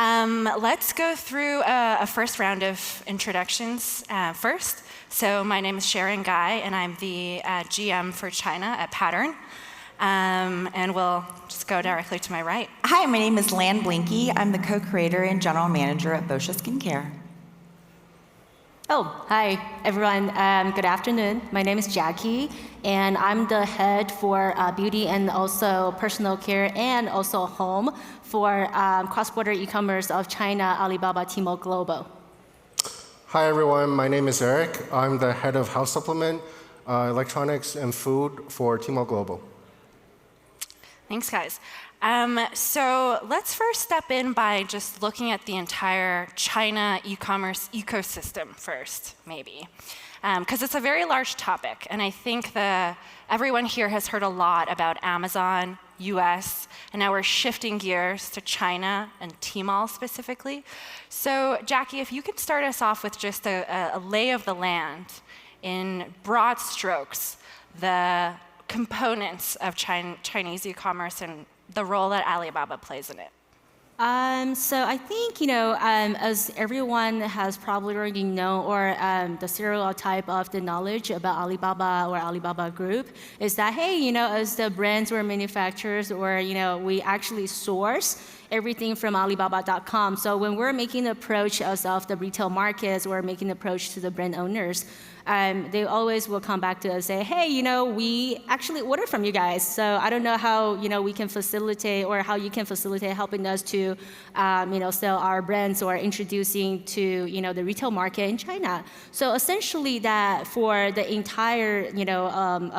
Let's go through a first round of introductions first. So my name is Sharon Gai, and I'm the GM for China at Pattern. And we'll just go directly to my right. Hi, my name is Lan Belinky. I'm the co-creator and general manager at Boscia Skincare. Oh, hi, everyone. Good afternoon. My name is Jackie, and I'm the head for beauty and also personal care and also home for Crossborder Ecommerce of China, Alibaba, Tmall Global. Hi, everyone. My name is Eric. I'm the head of house supplement, electronics, and food for Tmall Global. Thanks, guys. So let's first step in by just looking at the entire China e-commerce ecosystem first, maybe. Because it's a very large topic, and I think everyone here has heard a lot about Amazon, US, and now we're shifting gears to China and Tmall specifically. So Jackie, if you could start us off with just a lay of the land in broad strokes, the components of Chinese e-commerce and the role that Alibaba plays in it. So I think, as everyone has probably already known, or the stereotype of the knowledge about Alibaba or Alibaba Group is that, hey, as the brands or manufacturers, or, we actually source everything from Alibaba.com. So when we're making the approach of the retail markets or making the approach to the brand owners, they always will come back to us and say, hey, we actually order from you guys. So I don't know how, we can facilitate, or how you can facilitate helping us to, sell our brands or introducing to, the retail market in China. So essentially that for the entire,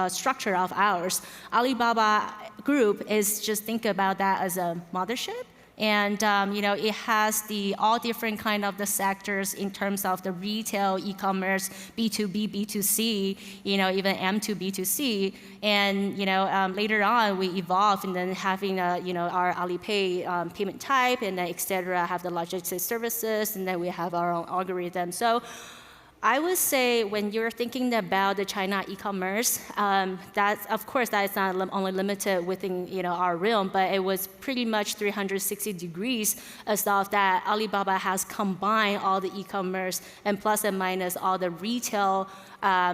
structure of ours, Alibaba Group is just think about that as a mothership. And it has all different kind of the sectors in terms of the retail, e-commerce, B2B, B2C, even M2B2C. And later on we evolved, and then having our Alipay payment type, and then et cetera, have the logistics services, and then we have our own algorithm. So I would say when you're thinking about the China e-commerce, of course that is not only limited within our realm, but it was pretty much 360 degrees as of that Alibaba has combined all the e-commerce and plus and minus all the retail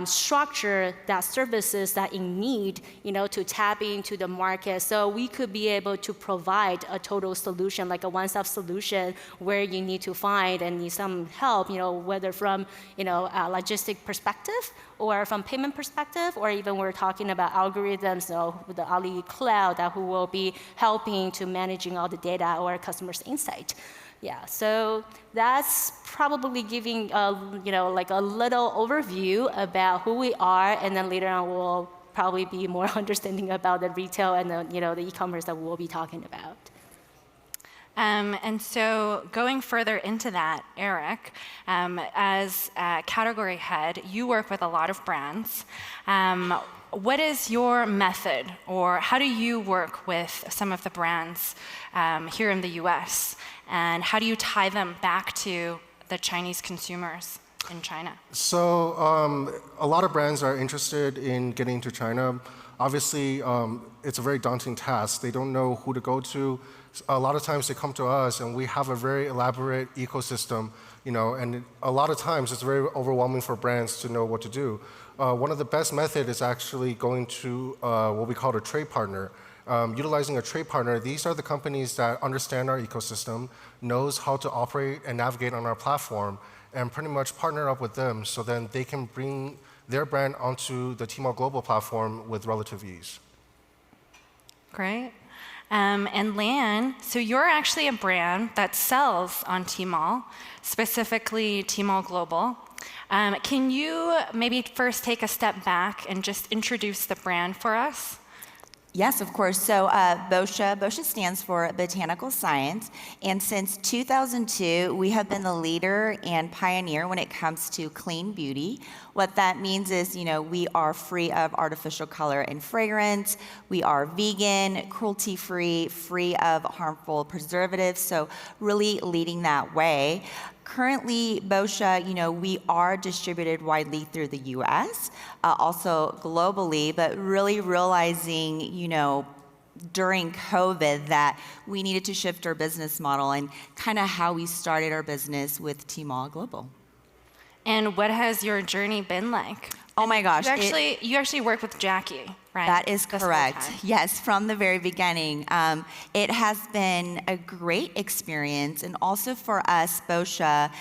structure, that services that in need, to tap into the market. So we could be able to provide a total solution, like a one-stop solution where you need to find and need some help, whether from, a logistic perspective or from payment perspective, or even we're talking about algorithms, with the Ali Cloud who will be helping to managing all the data or customers' insight. Yeah, so that's probably giving like a little overview about who we are, and then later on we'll probably be more understanding about the retail and the e-commerce that we'll be talking about. And so going further into that, Eric, as a category head, you work with a lot of brands. What is your method, or how do you work with some of the brands here in the US? And how do you tie them back to the Chinese consumers in China? So a lot of brands are interested in getting to China. Obviously, it's a very daunting task. They don't know who to go to. A lot of times they come to us, and we have a very elaborate ecosystem, and a lot of times it's very overwhelming for brands to know what to do. One of the best methods is actually going to what we call a trade partner. Utilizing a trade partner, these are the companies that understand our ecosystem, knows how to operate and navigate on our platform, and pretty much partner up with them so then they can bring their brand onto the Tmall Global platform with relative ease. Great. And Lan, so you're actually a brand that sells on Tmall, specifically Tmall Global. Can you maybe first take a step back and just introduce the brand for us? Yes, of course. So boscia stands for Botanical Science. And since 2002, we have been the leader and pioneer when it comes to clean beauty. What that means is, we are free of artificial color and fragrance. We are vegan, cruelty-free, free of harmful preservatives. So really leading that way. Currently, boscia, we are distributed widely through the US, also globally, but really realizing, during COVID that we needed to shift our business model, and kind of how we started our business with Tmall Global. And what has your journey been like? Oh my gosh. You actually work with Jackie, right? That is This whole correct. time. Yes, from the very beginning. It has been a great experience, and also for us, boscia,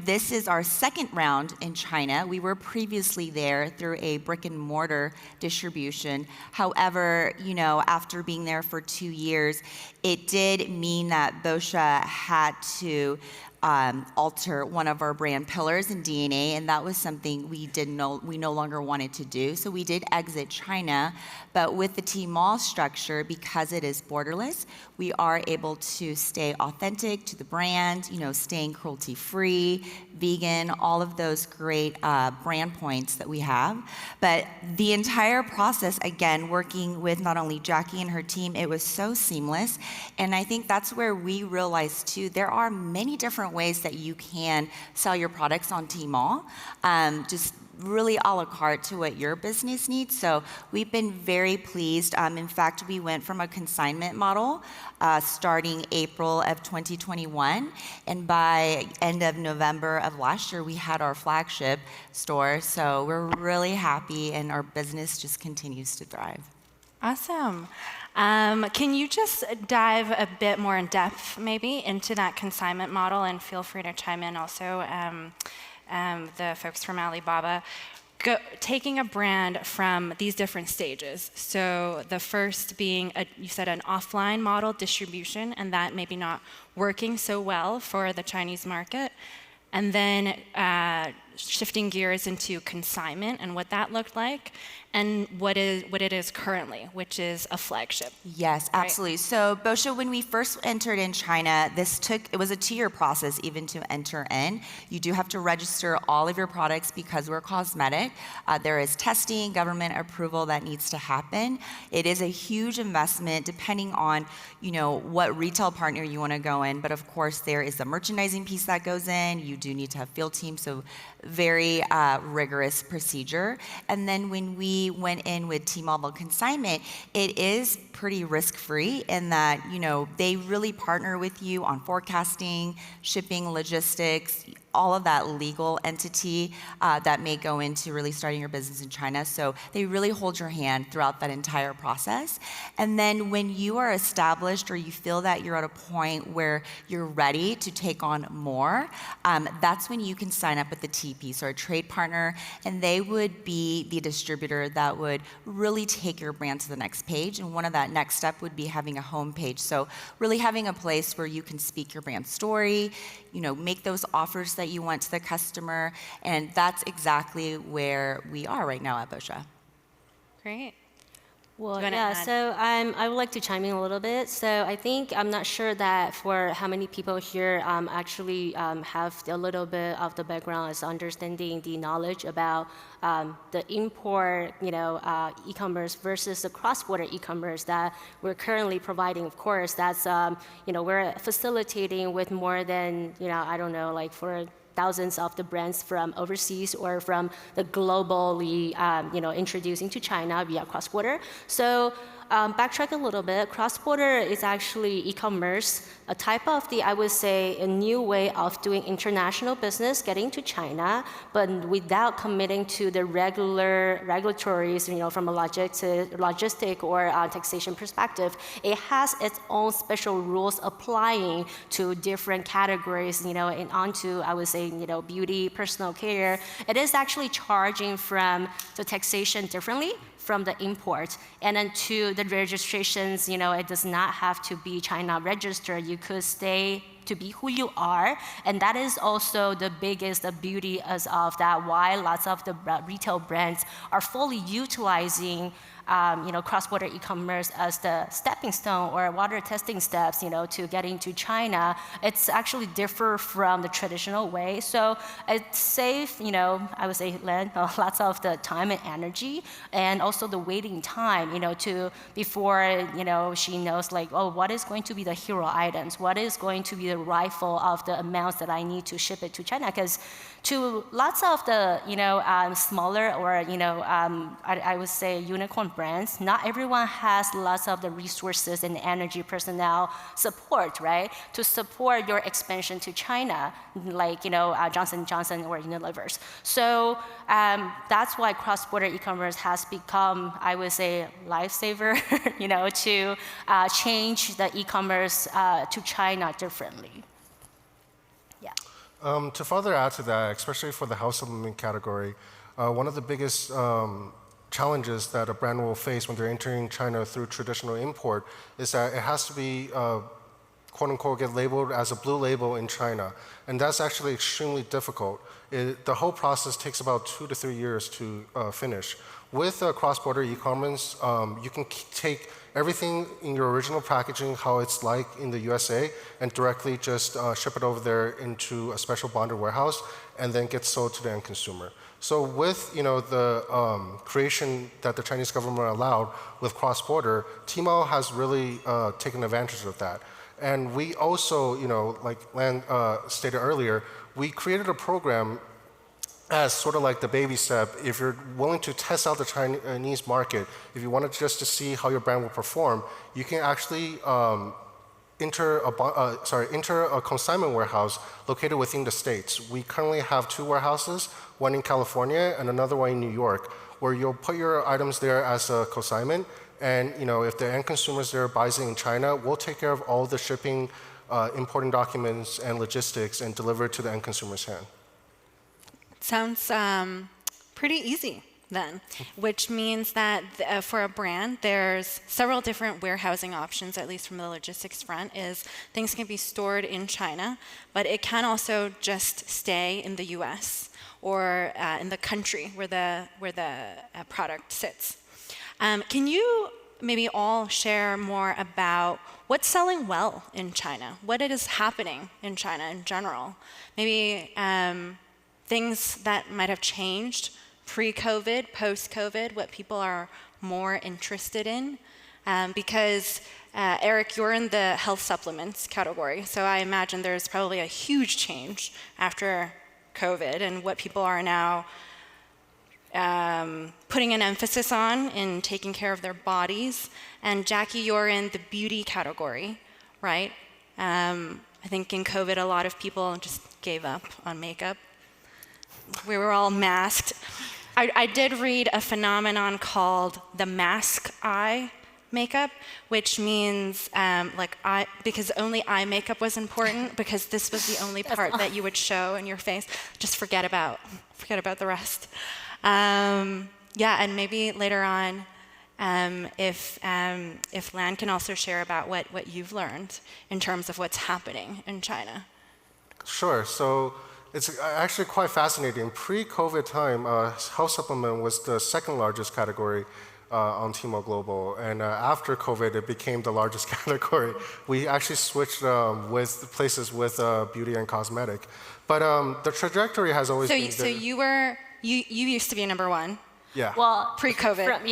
this is our second round in China. We were previously there through a brick and mortar distribution. However, after being there for 2 years, it did mean that boscia had to alter one of our brand pillars in DNA, and that was something we no longer wanted to do. So we did exit China, but with the Tmall structure, because it is borderless, we are able to stay authentic to the brand, staying cruelty-free, vegan, all of those great brand points that we have. But the entire process, again, working with not only Jackie and her team, it was so seamless. And I think that's where we realized too, there are many different ways that you can sell your products on Tmall, just really a la carte to what your business needs. So we've been very pleased. In fact, we went from a consignment model starting April of 2021, and by end of November of last year, we had our flagship store. So we're really happy, and our business just continues to thrive. Awesome. Can you just dive a bit more in depth, maybe, into that consignment model, and feel free to chime in also, the folks from Alibaba, taking a brand from these different stages. So the first being, you said, an offline model distribution, and that maybe not working so well for the Chinese market, and then shifting gears into consignment and what that looked like, and what it is currently, which is a flagship. Yes, absolutely. Right? So boscia, when we first entered in China, it was a 2-year process even to enter in. You do have to register all of your products because we're cosmetic. There is testing, government approval that needs to happen. It is a huge investment depending on, what retail partner you want to go in. But of course, there is the merchandising piece that goes in. You do need to have field teams, so very rigorous procedure. And then when we went in with Tmall Consignment, it is pretty risk-free in that, they really partner with you on forecasting, shipping, logistics, all of that legal entity that may go into really starting your business in China. So they really hold your hand throughout that entire process. And then when you are established, or you feel that you're at a point where you're ready to take on more, that's when you can sign up with the TP, so a trade partner, and they would be the distributor that would really take your brand to the next page. And one of that next step would be having a home page. So really having a place where you can speak your brand story, make those offers that you want to the customer, and that's exactly where we are right now at boscia. Great. Well, yeah, so I would like to chime in a little bit. So I think, I'm not sure that for how many people here actually have a little bit of the background as understanding the knowledge about the import, e-commerce versus the cross-border e-commerce that we're currently providing. Of course, that's, we're facilitating with more than, for thousands of the brands from overseas or from the globally, introducing to China via cross-border. So backtrack a little bit, cross-border is actually e-commerce, a type of I would say, a new way of doing international business, getting to China, but without committing to the regular regulatories, from a logistic or taxation perspective. It has its own special rules applying to different categories, and onto, I would say, beauty, personal care. It is actually charging from the taxation differently from the import. And then to the registrations, it does not have to be China registered. You could stay to be who you are. And that is also the biggest beauty as of that, why lots of the retail brands are fully utilizing cross-border e-commerce as the stepping stone or water testing steps, to getting to China. It's actually differ from the traditional way. So it saves, I would say, Lan, lots of the time and energy, and also the waiting time, to before, she knows what is going to be the hero items, what is going to be the rifle of the amounts that I need to ship it to China, because to lots of the, smaller or, I would say unicorn brands, not everyone has lots of the resources and energy, personnel support, right, to support your expansion to China, like Johnson & Johnson or Unilever's. So that's why cross-border e-commerce has become, I would say, lifesaver, to change the e-commerce to China differently. Yeah. To further add to that, especially for the health supplement category, one of the biggest challenges that a brand will face when they're entering China through traditional import is that it has to be, quote unquote, get labeled as a blue label in China. And that's actually extremely difficult. The whole process takes about 2 to 3 years to finish. With cross-border e-commerce, you can take everything in your original packaging, how it's like in the USA, and directly just ship it over there into a special bonded warehouse, and then get sold to the end consumer. So with the creation that the Chinese government allowed with cross-border, Tmall has really taken advantage of that. And we also, like Lan stated earlier, we created a program as sort of like the baby step. If you're willing to test out the Chinese market, if you wanted just to see how your brand will perform, you can actually enter a consignment warehouse located within the States. We currently have 2 warehouses, one in California and another one in New York, where you'll put your items there as a consignment. And if the end consumers there buys it in China, we'll take care of all the shipping, importing documents, and logistics, and deliver it to the end consumer's hand. Sounds pretty easy then, which means that for a brand, there's several different warehousing options, at least from the logistics front, is things can be stored in China, but it can also just stay in the US or in the country where the product sits. Can you maybe all share more about what's selling well in China? What is happening in China in general? Maybe things that might have changed pre-COVID, post-COVID, what people are more interested in. Because Eric, you're in the health supplements category, so I imagine there's probably a huge change after COVID and what people are now putting an emphasis on in taking care of their bodies. And Jackie, you're in the beauty category, right? I think in COVID, a lot of people just gave up on makeup. We were all masked. I did read a phenomenon called the mask eye makeup, which means because only eye makeup was important, because this was the only part that you would show in your face. Just forget about the rest. Yeah, and maybe later on, if Lan can also share about what you've learned in terms of what's happening in China. Sure. So it's actually quite fascinating. Pre-COVID time, health supplement was the second largest category on Tmall Global, and after COVID, it became the largest category. We actually switched with places with beauty and cosmetic, but the trajectory has always been. So you used to be number one. Yeah. Well, pre-COVID.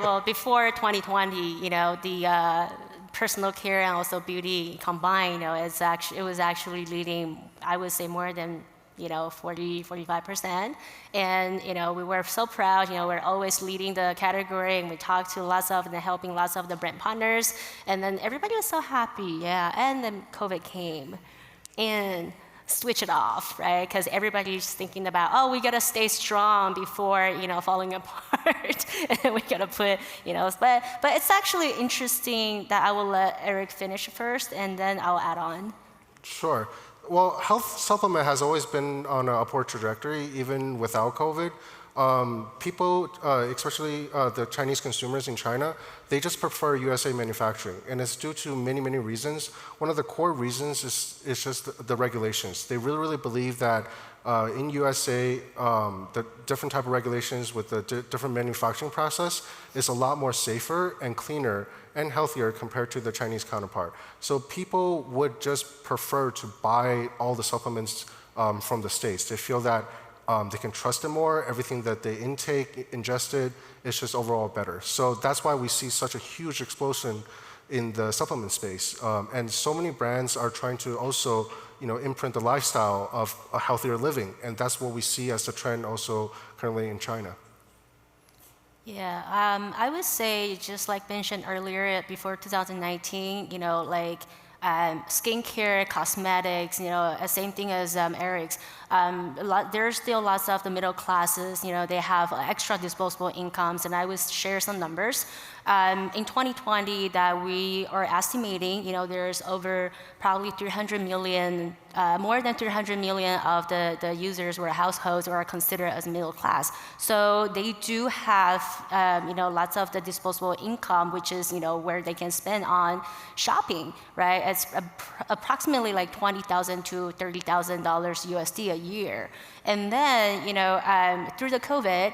Well, before 2020, the personal care and also beauty combined, it was actually leading, I would say, more than 40-45%. And we were so proud. We're always leading the category, and we talked to lots of and helping lots of the brand partners. And then everybody was so happy, yeah. And then COVID came, and switch it off, right? Because everybody's thinking about, oh, we gotta stay strong before falling apart, and we gotta put, But it's actually interesting that I will let Eric finish first, and then I'll add on. Sure. Well, health supplement has always been on an upward trajectory, even without COVID. People, especially the Chinese consumers in China, they just prefer USA manufacturing, and it's due to many, many reasons. One of the core reasons is just the regulations. They really, really believe that in USA, the different type of regulations with the different manufacturing process is a lot more safer and cleaner and healthier compared to the Chinese counterpart. So people would just prefer to buy all the supplements from the States. They feel that they can trust it more. Everything that they ingested, is just overall better. So that's why we see such a huge explosion in the supplement space. And so many brands are trying to also imprint the lifestyle of a healthier living. And that's what we see as the trend also currently in China. Yeah, I would say, just like mentioned earlier, before 2019, skincare, cosmetics, same thing as Eric's. There's still lots of the middle classes, they have extra disposable incomes, and I would share some numbers. In 2020, that we are estimating, there's over probably 300 million, more than 300 million of the users or households are considered as middle class. So they do have, lots of the disposable income, which is, where they can spend on shopping, right? It's approximately like $20,000 to $30,000 USD a year. And then, through the COVID,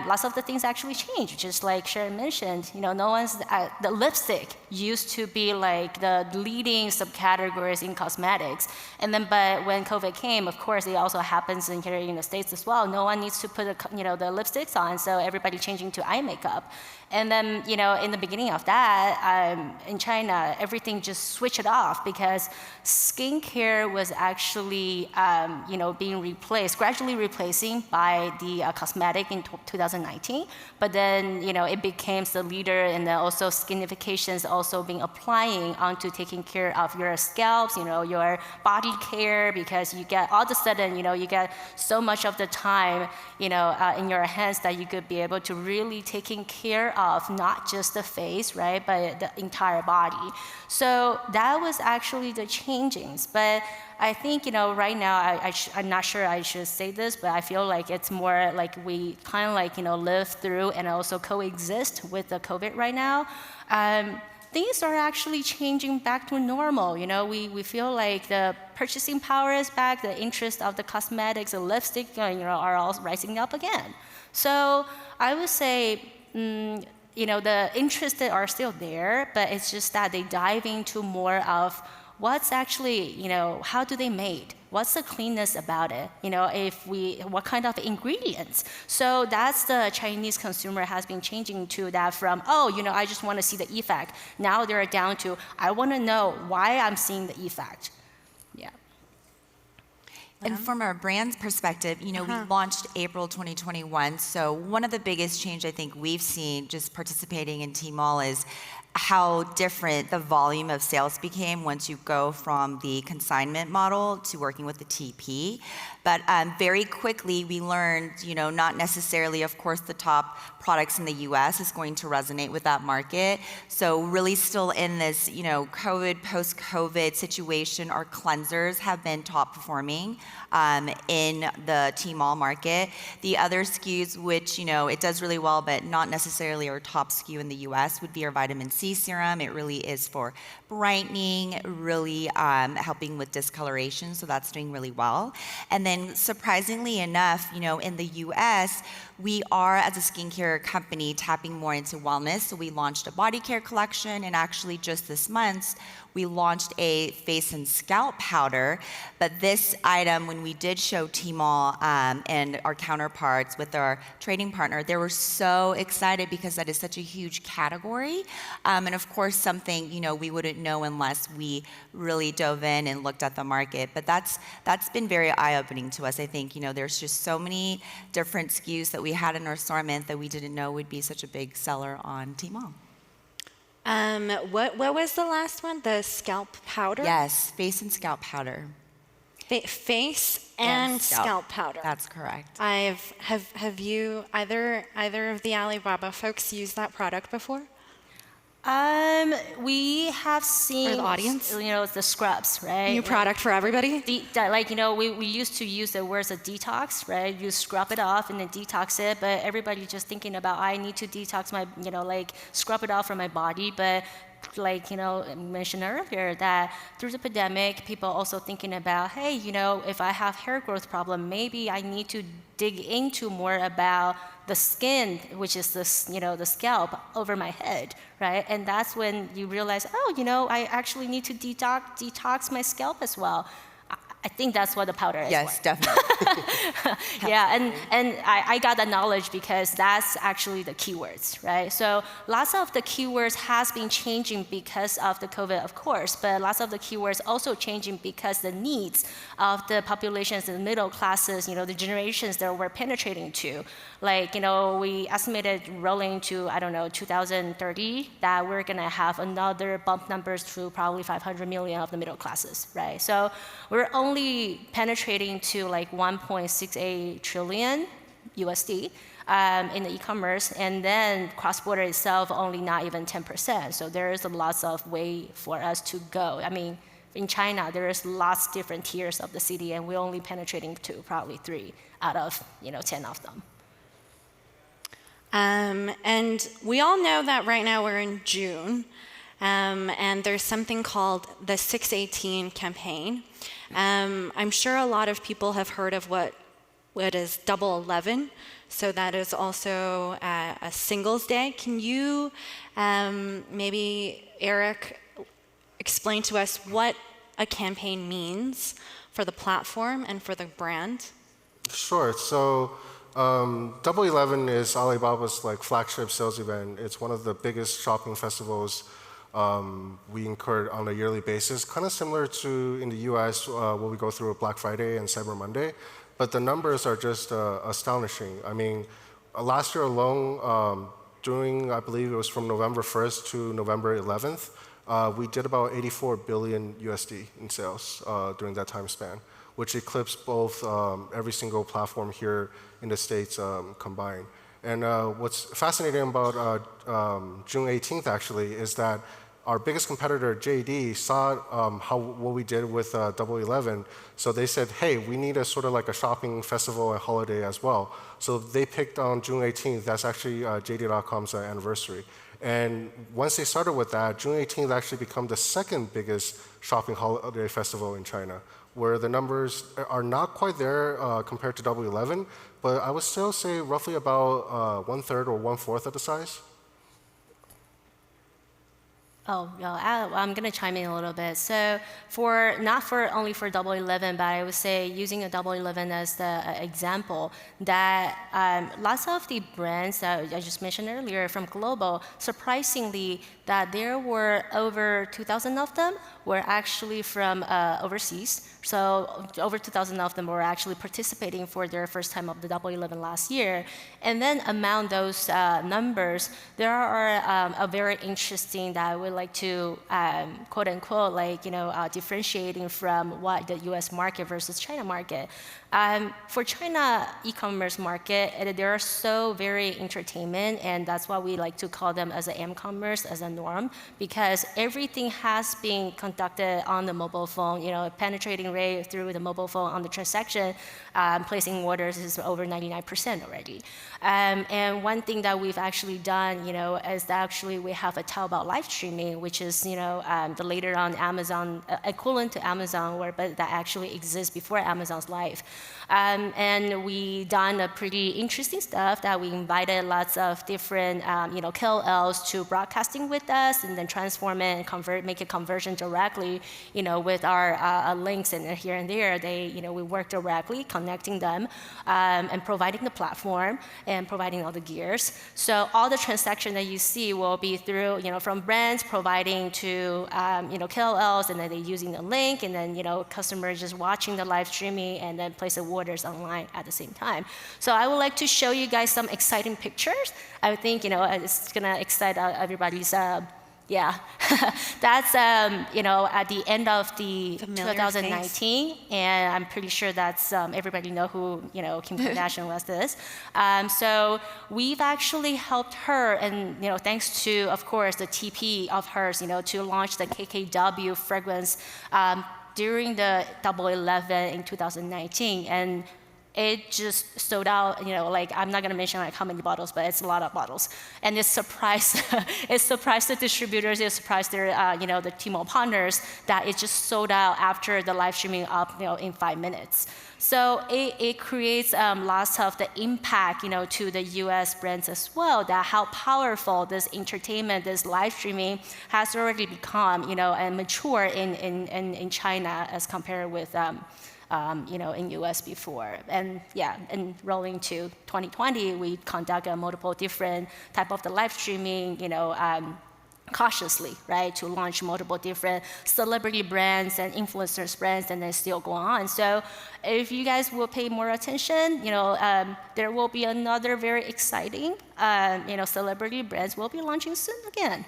lots of the things actually changed, just like Sharon mentioned. No one's, the lipstick used to be like the leading subcategories in cosmetics. And then, but when COVID came, of course, it also happens here in the States as well. No one needs to put, the lipsticks on, so everybody changing to eye makeup. And then, in the beginning of that, in China, everything just switched off because skincare was actually, being replaced, gradually replacing by the cosmetic in 2019. But then, it became the leader, and then also skinifications also being applying onto taking care of your scalps, your body care, because you get all of a sudden, you get so much of the time, in your hands that you could be able to really taking care of not just the face, right, but the entire body. So that was actually the changings. But I think, right now, I'm not sure I should say this, but I feel like it's more like we kind of like, live through and also coexist with the COVID right now. Things are actually changing back to normal. We feel like the purchasing power is back, the interest of the cosmetics, the lipstick, are all rising up again. So I would say, the interests are still there, but it's just that they dive into more of what's actually, how do they made? What's the cleanness about it? What kind of ingredients? So that's the Chinese consumer has been changing to that from, I just want to see the effect. Now they're down to, I want to know why I'm seeing the effect. Yeah. And from our brand's perspective, we launched April 2021. So one of the biggest change I think we've seen just participating in Tmall is how different the volume of sales became once you go from the consignment model to working with the TP. But very quickly we learned, not necessarily, of course, the top products in the US is going to resonate with that market. So really still in this, COVID, post-COVID situation, our cleansers have been top performing in the Tmall market. The other SKUs, which, it does really well, but not necessarily our top SKU in the US, would be our vitamin C serum. It really is for brightening, really helping with discoloration, so that's doing really well. And then surprisingly enough, in the US, we are, as a skincare company, tapping more into wellness. So we launched a body care collection, and actually just this month, we launched a face and scalp powder. But this item, when we did show Tmall and our counterparts with our trading partner, they were so excited because that is such a huge category. And of course, something, we wouldn't know unless we really dove in and looked at the market. But that's been very eye-opening to us. I think, there's just so many different SKUs that we had in our assortment that we didn't know would be such a big seller on Tmall. What was the last one? The scalp powder? Yes, face and scalp powder. Face and scalp powder. That's correct. Have you either of the Alibaba folks used that product before? We have seen, or the audience, the scrubs, right? New product for everybody. We used to use the words of detox, right? You scrub it off and then detox it, but everybody just thinking about, I need to detox my, scrub it off from my body, but mentioned earlier that through the pandemic, people also thinking about, hey, if I have hair growth problem, maybe I need to dig into more about the skin, which is the scalp over my head, right? And that's when you realize, I actually need to detox my scalp as well. I think that's what the powder is Yes, for. definitely. Yeah, and I got that knowledge because that's actually the keywords, right? So lots of the keywords has been changing because of the COVID, of course, but lots of the keywords also changing because the needs of the populations in the middle classes, the generations that we're penetrating to. Like, we estimated rolling to, 2030, that we're gonna have another bump numbers to probably 500 million of the middle classes, right? So we're only penetrating to like 1.68 trillion USD in the e-commerce, and then cross-border itself only not even 10%. So there is a lots of way for us to go. I mean, in China, there is lots different tiers of the city, and we're only penetrating to probably 3 out of 10 of them. And we all know that right now we're in June, and there's something called the 618 campaign. I'm sure a lot of people have heard of what is Double 11. So that is also a Singles Day. Can you maybe, Eric, explain to us what a campaign means for the platform and for the brand? Sure. So Double 11 is Alibaba's flagship sales event. It's one of the biggest shopping festivals we incur on a yearly basis, kind of similar to in the US what we go through with Black Friday and Cyber Monday, but the numbers are just astonishing. I mean, last year alone, during, I believe it was from November 1st to November 11th, we did about 84 billion USD in sales during that time span, which eclipsed both every single platform here in the States combined. And what's fascinating about June 18th actually is that our biggest competitor, JD, saw what we did with Double 11. So they said, hey, we need a sort of like a shopping festival and holiday as well. So they picked on June 18th. That's actually JD.com's anniversary. And once they started with that, June 18th actually became the second biggest shopping holiday festival in China, where the numbers are not quite there compared to Double 11, but I would still say roughly about 1/3 or 1/4 of the size. Oh, yeah, I'm going to chime in a little bit. So not only for Double 11, but I would say using a Double 11 as the example, that lots of the brands that I just mentioned earlier from Global, surprisingly, that there were over 2,000 of them were actually from overseas. So over 2,000 of them were actually participating for their first time of the Double 11 last year. And then among those numbers, there are a very interesting that I would like to quote unquote differentiating from what the US market versus China market. For China e-commerce market, they are so very entertainment, and that's why we like to call them as an m-commerce, as a norm, because everything has been conducted on the mobile phone. Penetrating rate through the mobile phone on the transaction, placing orders is over 99% already. And one thing that we've actually done, is that actually we have a Taobao live streaming, which is, the later on Amazon, equivalent to Amazon, but that actually exists before Amazon's live. And we done a pretty interesting stuff that we invited lots of different, KOLs to broadcasting with us, and then transform it and make a conversion directly, with our links and here and there. We work directly, connecting them, and providing the platform and providing all the gears. So all the transaction that you see will be through, from brands providing to, KOLs, and then they're using the link, and then, customers just watching the live streaming and then place the orders online at the same time. So I would like to show you guys some exciting pictures. I think, it's gonna excite everybody's, yeah. That's, at the end of the Familiar 2019, face. and I'm pretty sure that's, everybody know who, Kim Kardashian was this. So we've actually helped her, and, thanks to, of course, the TP of hers, to launch the KKW fragrance, during the Double 11 in 2019, and it just sold out, like I'm not gonna mention like how many bottles, but it's a lot of bottles. And it surprised, it surprised the distributors, it surprised their, the Tmall partners that it just sold out after the live streaming up, in 5 minutes. So it creates lots of the impact, to the US brands as well, that how powerful this entertainment, this live streaming has already become, and mature in China as compared with, in US before. And yeah, and rolling to 2020, we conduct multiple different type of the live streaming, cautiously, right, to launch multiple different celebrity brands and influencers brands, and then still go on. So if you guys will pay more attention, there will be another very exciting, celebrity brands will be launching soon again.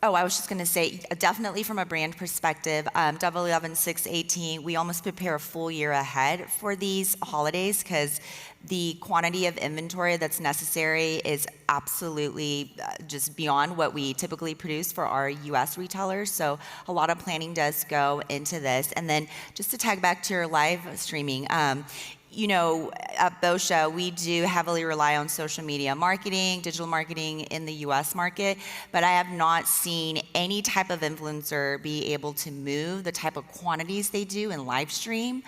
Oh, I was just going to say, definitely from a brand perspective, 11, 6, 18, we almost prepare a full year ahead for these holidays because the quantity of inventory that's necessary is absolutely just beyond what we typically produce for our US retailers. So a lot of planning does go into this. And then just to tag back to your live streaming, at Boscia, we do heavily rely on social media marketing, digital marketing in the US market, but I have not seen any type of influencer be able to move the type of quantities they do in live stream.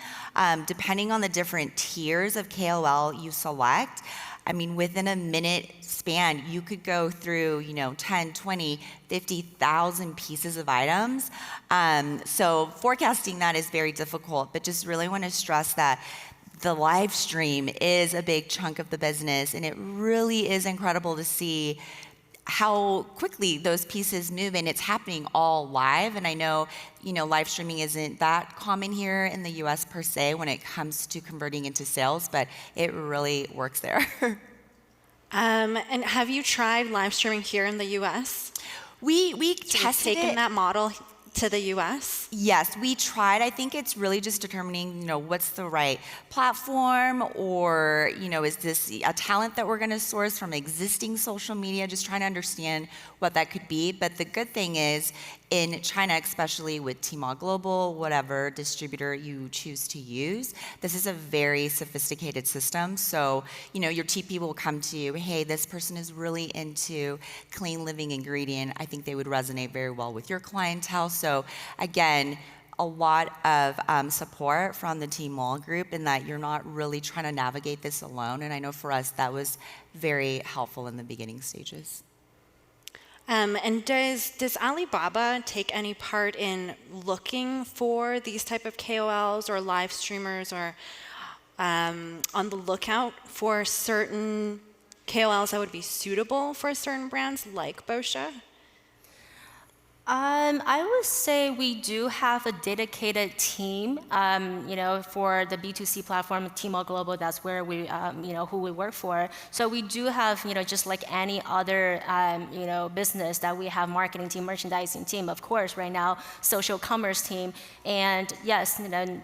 Depending on the different tiers of KOL you select, I mean, within a minute span, you could go through, 10, 20, 50,000 pieces of items. So forecasting that is very difficult, but just really want to stress that the live stream is a big chunk of the business, and it really is incredible to see how quickly those pieces move, and it's happening all live. And I know, live streaming isn't that common here in the US per se when it comes to converting into sales, but it really works there. And have you tried live streaming here in the US? We tested taken it. that model to the US? Yes, we tried. I think it's really just determining, what's the right platform, or, is this a talent that we're going to source from existing social media, just trying to understand what that could be. But the good thing is, in China, especially with Tmall Global, whatever distributor you choose to use, this is a very sophisticated system. So, your TP will come to you, hey, this person is really into clean living ingredient. I think they would resonate very well with your clientele. So again, a lot of support from the Tmall group in that you're not really trying to navigate this alone. And I know for us, that was very helpful in the beginning stages. And does Alibaba take any part in looking for these type of KOLs or live streamers, or on the lookout for certain KOLs that would be suitable for certain brands like Boscia? I would say we do have a dedicated team, for the B2C platform, Tmall Global. That's where we, who we work for. So we do have, just like any other, business that we have marketing team, merchandising team, of course, right now, social commerce team. And yes,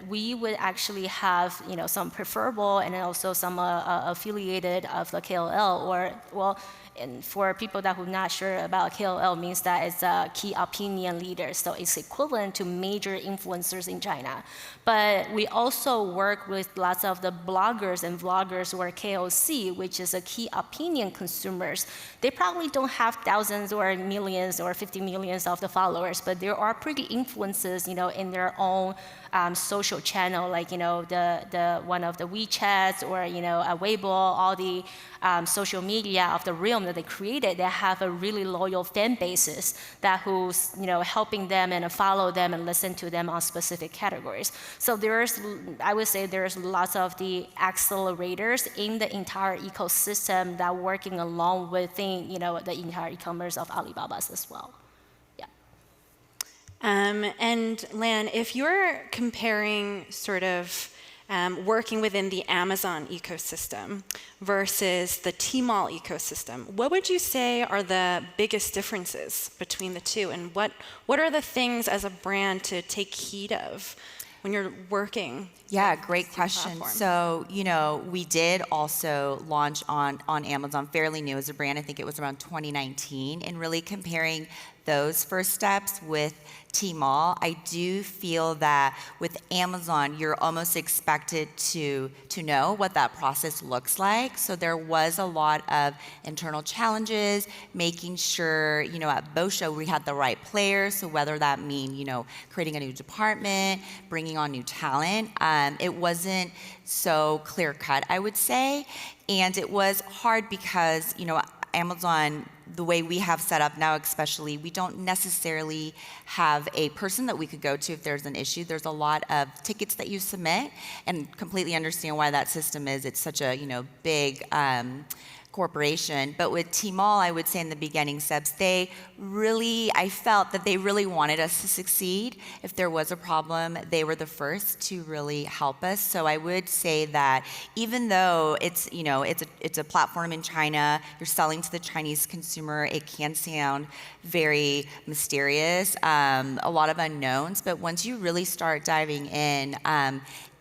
we would actually have, some preferable and also some affiliated of the KOL, or, well, and for people that who are not sure about KOL, means that it's a key opinion leader. So it's equivalent to major influencers in China. But we also work with lots of the bloggers and vloggers, or KOC, which is a key opinion consumers. They probably don't have thousands or millions or 50 millions of the followers, but there are pretty influences, in their own social channel, like, the one of the WeChats, or, a Weibo, all the social media of the realm that they created, they have a really loyal fan bases that who's, helping them and follow them and listen to them on specific categories. So I would say there's lots of the accelerators in the entire ecosystem that are working along within, the entire e-commerce of Alibabas as well. Yeah. And Lan, if you're comparing sort of working within the Amazon ecosystem versus the Tmall ecosystem, what would you say are the biggest differences between the two? And what are the things as a brand to take heed of when you're working? Yeah, great question. So, we did also launch on Amazon, fairly new as a brand. I think it was around 2019, and really comparing those first steps with Tmall. I do feel that with Amazon, you're almost expected to know what that process looks like. So there was a lot of internal challenges, making sure, at boscia we had the right players. So whether that mean, creating a new department, bringing on new talent, it wasn't so clear cut, I would say. And it was hard because, Amazon, the way we have set up now especially, we don't necessarily have a person that we could go to if there's an issue. There's a lot of tickets that you submit, and completely understand why that system is. It's such a big corporation. But with Tmall, I would say in the beginning steps, I felt that they really wanted us to succeed. If there was a problem, they were the first to really help us. So I would say that even though it's a platform in China, you're selling to the Chinese consumer, it can sound very mysterious, a lot of unknowns. But once you really start diving in,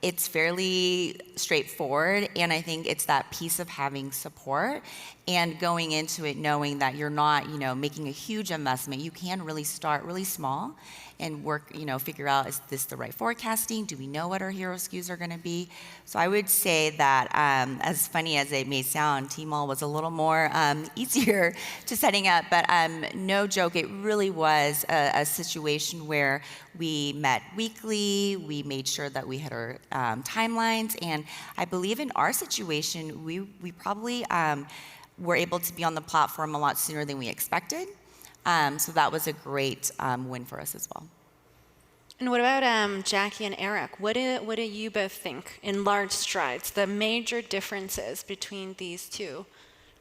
it's fairly straightforward, and I think it's that piece of having support and going into it knowing that you're not, making a huge investment. You can really start really small and work, figure out, is this the right forecasting? Do we know what our hero SKUs are going to be? So I would say that, as funny as it may sound, Tmall was a little more easier to setting up, but no joke, it really was a situation where we met weekly, we made sure that we had our timelines, and I believe in our situation, we probably were able to be on the platform a lot sooner than we expected. So that was a great win for us as well. And what about Jackie and Eric? What do you both think, in large strides, the major differences between these two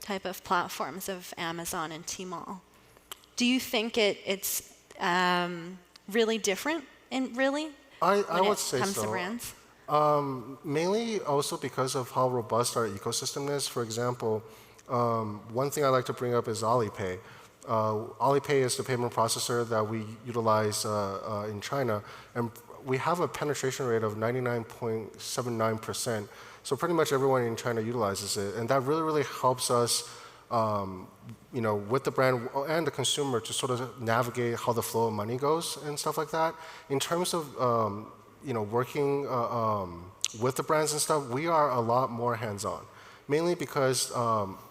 type of platforms of Amazon and Tmall? Do you think it's really different, I would say comes so. to brands? Mainly also because of how robust our ecosystem is. For example, one thing I like to bring up is Alipay. Alipay is the payment processor that we utilize in China, and we have a penetration rate of 99.79%. So pretty much everyone in China utilizes it, and that really, really helps us, with the brand and the consumer to sort of navigate how the flow of money goes and stuff like that. In terms of working with the brands and stuff, we are a lot more hands-on. Mainly because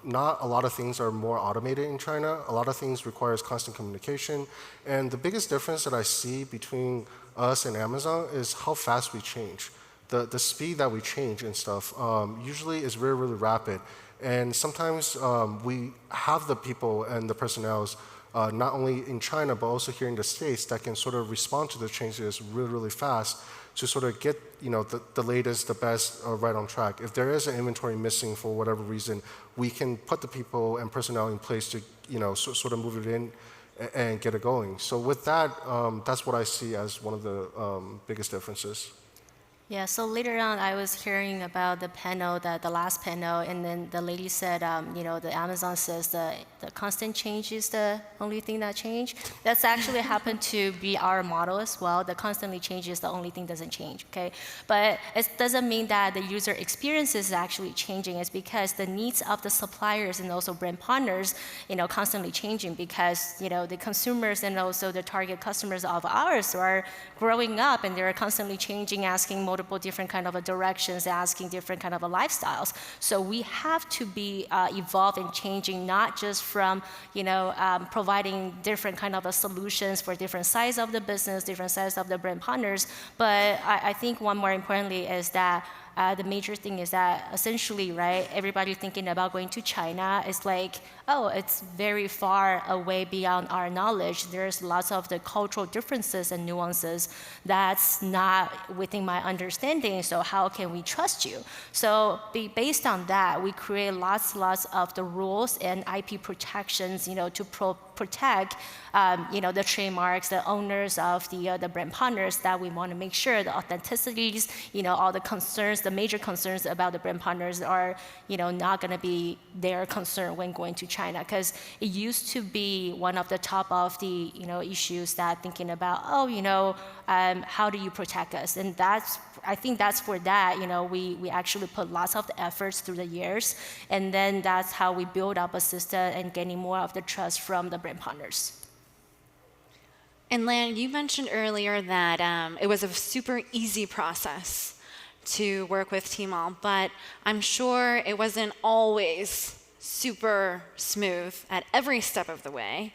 not a lot of things are more automated in China. A lot of things requires constant communication. And the biggest difference that I see between us and Amazon is how fast we change. The speed that we change and stuff usually is really, really rapid. And sometimes we have the people and the personnels not only in China, but also here in the States that can sort of respond to the changes really, really fast to sort of get the latest, the best right on track. If there is an inventory missing for whatever reason, we can put the people and personnel in place to sort of move it in and get it going. So with that, that's what I see as one of the biggest differences. Yeah, so later on, I was hearing about the panel, the last panel, and then the lady said, the Amazon says the constant change is the only thing that change. That's actually happened to be our model as well. The constantly change is the only thing doesn't change, okay? But it doesn't mean that the user experience is actually changing. It's because the needs of the suppliers and also brand partners, constantly changing because, the consumers and also the target customers of ours are growing up and they're constantly changing, asking multiple different kind of directions, asking different kind of lifestyles. So we have to be evolved and changing, not just from providing different kind of solutions for different size of the business, different size of the brand partners. But I think one more importantly is that the major thing is that essentially, right, everybody thinking about going to China is like, oh, it's very far away beyond our knowledge. There's lots of the cultural differences and nuances that's not within my understanding, so how can we trust you? So based on that, we create lots of the rules and IP protections, to protect, the trademarks, the owners of the brand partners, that we want to make sure the authenticities, all the concerns, the major concerns about the brand partners are, not going to be their concern when going to China, because it used to be one of the top of the, issues that thinking about, how do you protect us? And I think that's for that, we actually put lots of the efforts through the years, and then that's how we build up a system and gaining more of the trust from the brand partners. And Lan, you mentioned earlier that it was a super easy process to work with Tmall, but I'm sure it wasn't always super smooth at every step of the way.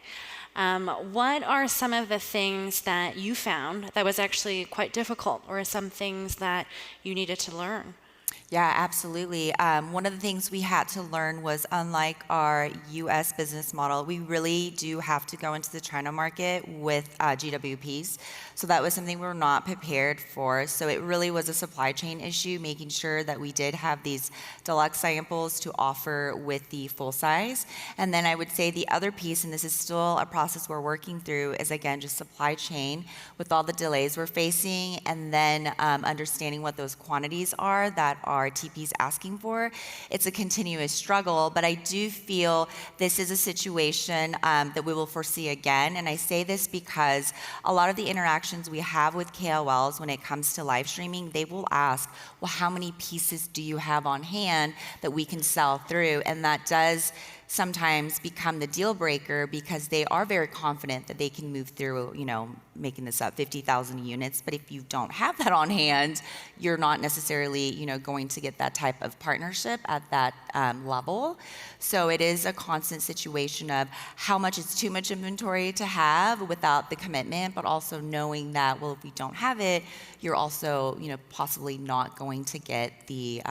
What are some of the things that you found that was actually quite difficult, or some things that you needed to learn? Yeah, absolutely. One of the things we had to learn was, unlike our US business model, we really do have to go into the China market with GWPs. So that was something we were not prepared for. So it really was a supply chain issue, making sure that we did have these deluxe samples to offer with the full size. And then I would say the other piece, and this is still a process we're working through, is again just supply chain with all the delays we're facing, and then understanding what those quantities are that our TP's asking for. It's a continuous struggle, but I do feel this is a situation that we will foresee again. And I say this because a lot of the interactions we have with KOLs when it comes to live streaming, they will ask, well, how many pieces do you have on hand that we can sell through? And that does sometimes become the deal breaker, because they are very confident that they can move through, making this up, 50,000 units. But if you don't have that on hand, you're not necessarily, going to get that type of partnership at that level. So it is a constant situation of how much is too much inventory to have without the commitment, but also knowing that, well, if we don't have it, you're also, possibly not going to get the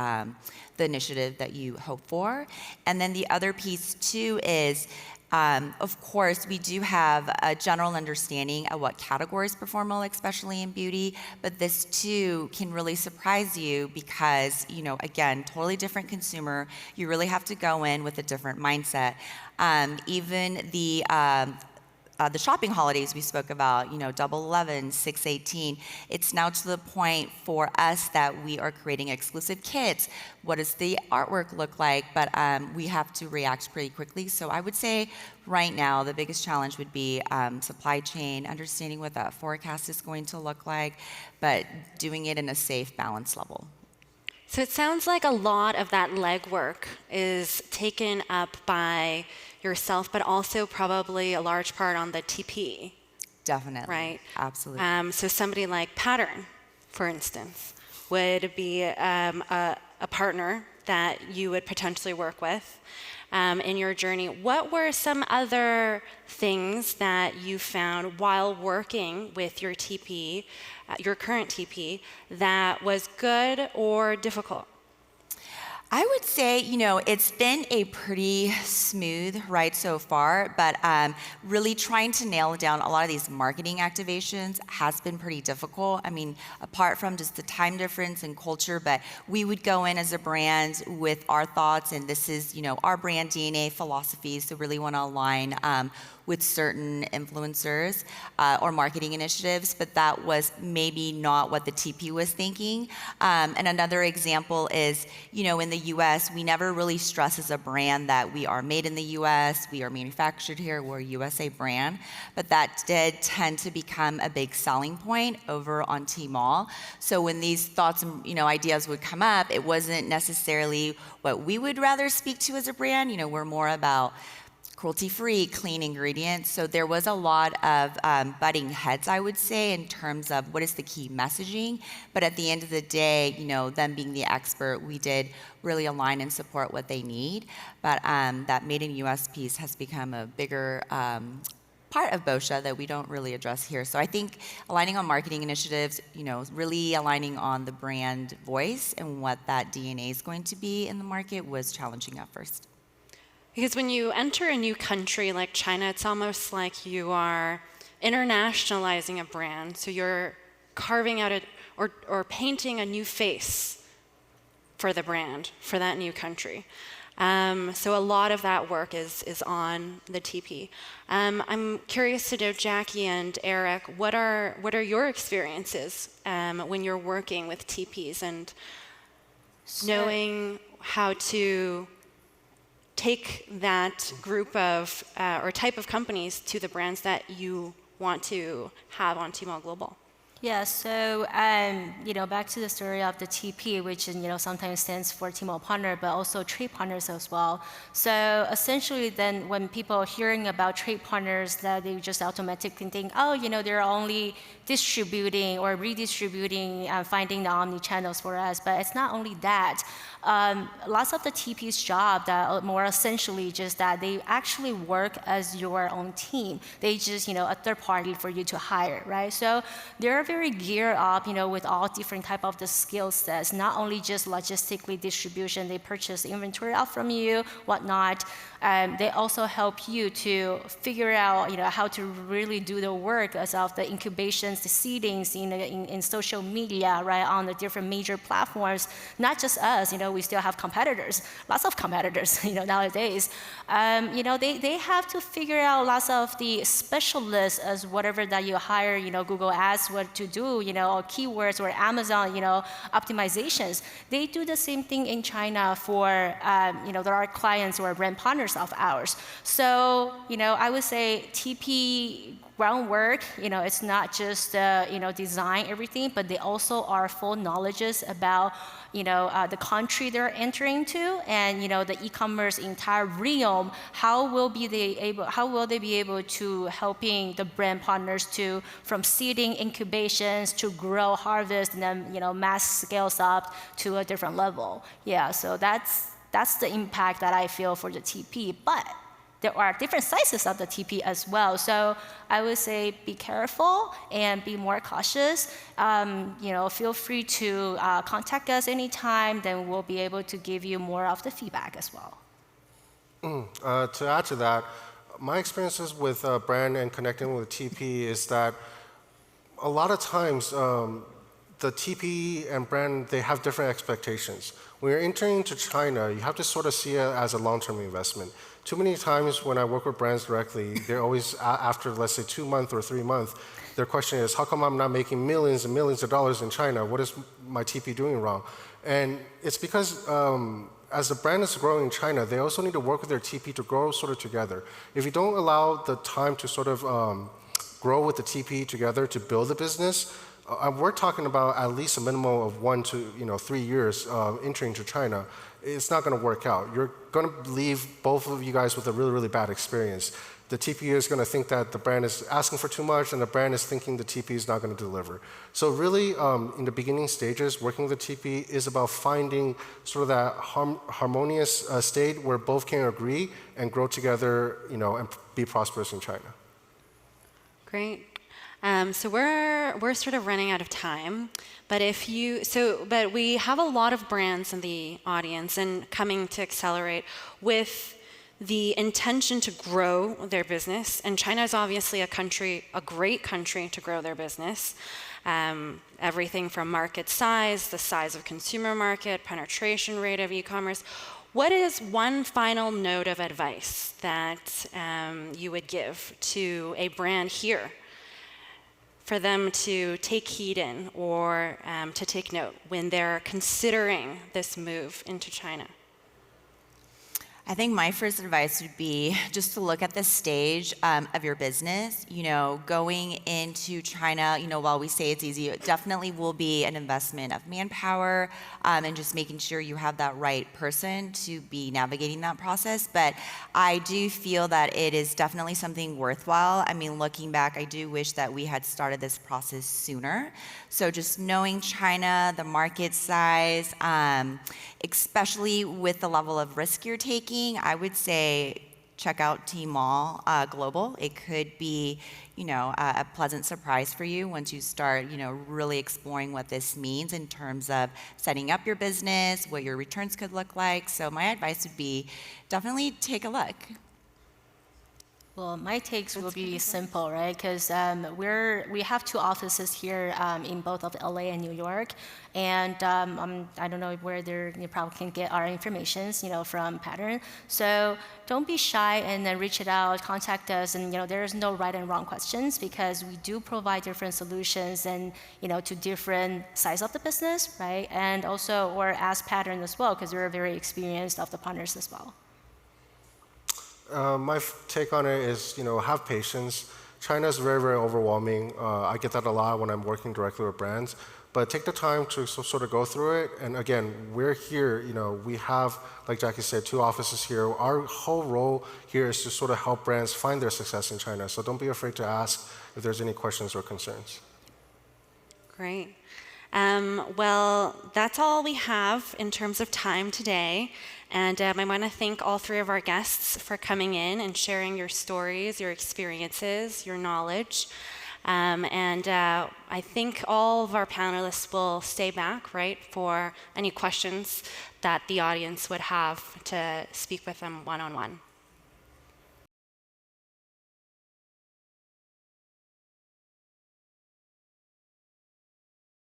initiative that you hope for. And then the other piece too is, of course, we do have a general understanding of what categories perform well, especially in beauty, but this too can really surprise you because, again, totally different consumer. You really have to go in with a different mindset. Even the shopping holidays we spoke about, Double 11, 618, it's now to the point for us that we are creating exclusive kits. What does the artwork look like? But we have to react pretty quickly. So I would say right now the biggest challenge would be supply chain, understanding what that forecast is going to look like, but doing it in a safe, balanced level. So it sounds like a lot of that legwork is taken up by yourself, but also probably a large part on the TP. Definitely. Right? Absolutely. So somebody like Pattern, for instance, would be a partner that you would potentially work with in your journey. What were some other things that you found while working with your TP, your current TP, that was good or difficult? I would say, it's been a pretty smooth ride so far, but really trying to nail down a lot of these marketing activations has been pretty difficult. I mean, apart from just the time difference and culture, but we would go in as a brand with our thoughts, and this is, our brand DNA philosophies, so really want to align with certain influencers or marketing initiatives, but that was maybe not what the TP was thinking. And another example is, in the US, we never really stress as a brand that we are made in the US, we are manufactured here, we're a USA brand, but that did tend to become a big selling point over on Tmall. So when these thoughts and ideas would come up, it wasn't necessarily what we would rather speak to as a brand. We're more about cruelty-free, clean ingredients. So there was a lot of butting heads, I would say, in terms of what is the key messaging. But at the end of the day, them being the expert, we did really align and support what they need. But that Made in US piece has become a bigger part of boscia that we don't really address here. So I think aligning on marketing initiatives, really aligning on the brand voice and what that DNA is going to be in the market was challenging at first. Because when you enter a new country like China, it's almost like you are internationalizing a brand. So you're carving out or painting a new face for the brand, for that new country. So a lot of that work is on the TP. I'm curious to know, Jackie and Eric, what are your experiences when you're working with TPs and knowing how to take that group of or type of companies to the brands that you want to have on Tmall Global? Yeah, so back to the story of the TP, which sometimes stands for Tmall partner, but also trade partners as well. So essentially, then when people are hearing about trade partners, that they just automatically think, oh, they're only distributing or redistributing, finding the omni channels for us. But it's not only that. Lots of the TP's job that are more essentially just that they actually work as your own team. They just a third party for you to hire, right? So they're very geared up, with all different type of the skill sets, not only just logistically distribution, they purchase inventory out from you, whatnot. They also help you to figure out, how to really do the work as of the incubations, the seedings in social media, right, on the different major platforms. Not just us, we still have competitors, lots of competitors, nowadays. They have to figure out lots of the specialists as whatever that you hire, Google Ads what to do, or keywords or Amazon, optimizations. They do the same thing in China for, there are clients or brand partners of ours. So, I would say TP groundwork, it's not just, design everything, but they also are full knowledges about, the country they're entering to and, the e-commerce entire realm. How will they be able to helping the brand partners to, from seeding incubations to grow, harvest, and then, mass scales up to a different level. Yeah, so that's the impact that I feel for the TP. But there are different sizes of the TP as well. So I would say be careful and be more cautious. Feel free to contact us anytime, then we'll be able to give you more of the feedback as well. To add to that, my experiences with brand and connecting with TP is that a lot of times the TP and brand, they have different expectations. When you're entering into China, you have to sort of see it as a long-term investment. Too many times when I work with brands directly, they're always, after let's say 2 months or 3 months, their question is, how come I'm not making millions and millions of dollars in China? What is my TP doing wrong? And it's because as the brand is growing in China, they also need to work with their TP to grow sort of together. If you don't allow the time to sort of grow with the TP together to build the business, we're talking about at least a minimum of 1 to 3 years entering into China. It's not going to work out. You're going to leave both of you guys with a really, really bad experience. The TP is going to think that the brand is asking for too much, and the brand is thinking the TP is not going to deliver. So really, in the beginning stages, working with the TP is about finding sort of that harmonious state where both can agree and grow together, and be prosperous in China. Great. So we're sort of running out of time, but but we have a lot of brands in the audience and coming to Accelerate with the intention to grow their business. And China is obviously a great country to grow their business. Everything from market size, the size of consumer market, penetration rate of e-commerce. What is one final note of advice that you would give to a brand here for them to take heed in or to take note when they're considering this move into China? I think my first advice would be just to look at the stage of your business. Going into China, while we say it's easy, it definitely will be an investment of manpower and just making sure you have that right person to be navigating that process. But I do feel that it is definitely something worthwhile. I mean, looking back, I do wish that we had started this process sooner. So just knowing China, the market size, especially with the level of risk you're taking, I would say check out Tmall Global. It could be, a pleasant surprise for you once you start, really exploring what this means in terms of setting up your business, what your returns could look like. So my advice would be definitely take a look. Well, my takes will be simple, right? Because we have 2 offices here in both of LA and New York, and I don't know where you probably can get our information, from Pattern. So don't be shy and then reach it out, contact us, and there's no right and wrong questions because we do provide different solutions and to different sides of the business, right? And also or ask Pattern as well because we're very experienced of the partners as well. My take on it is, have patience. China is very, very overwhelming. I get that a lot when I'm working directly with brands. But take the time to sort of go through it. And again, we're here, we have, like Jackie said, 2 offices here. Our whole role here is to sort of help brands find their success in China. So don't be afraid to ask if there's any questions or concerns. Great. Well, that's all we have in terms of time today. And I want to thank all 3 of our guests for coming in and sharing your stories, your experiences, your knowledge. I think all of our panelists will stay back, right, for any questions that the audience would have to speak with them one-on-one.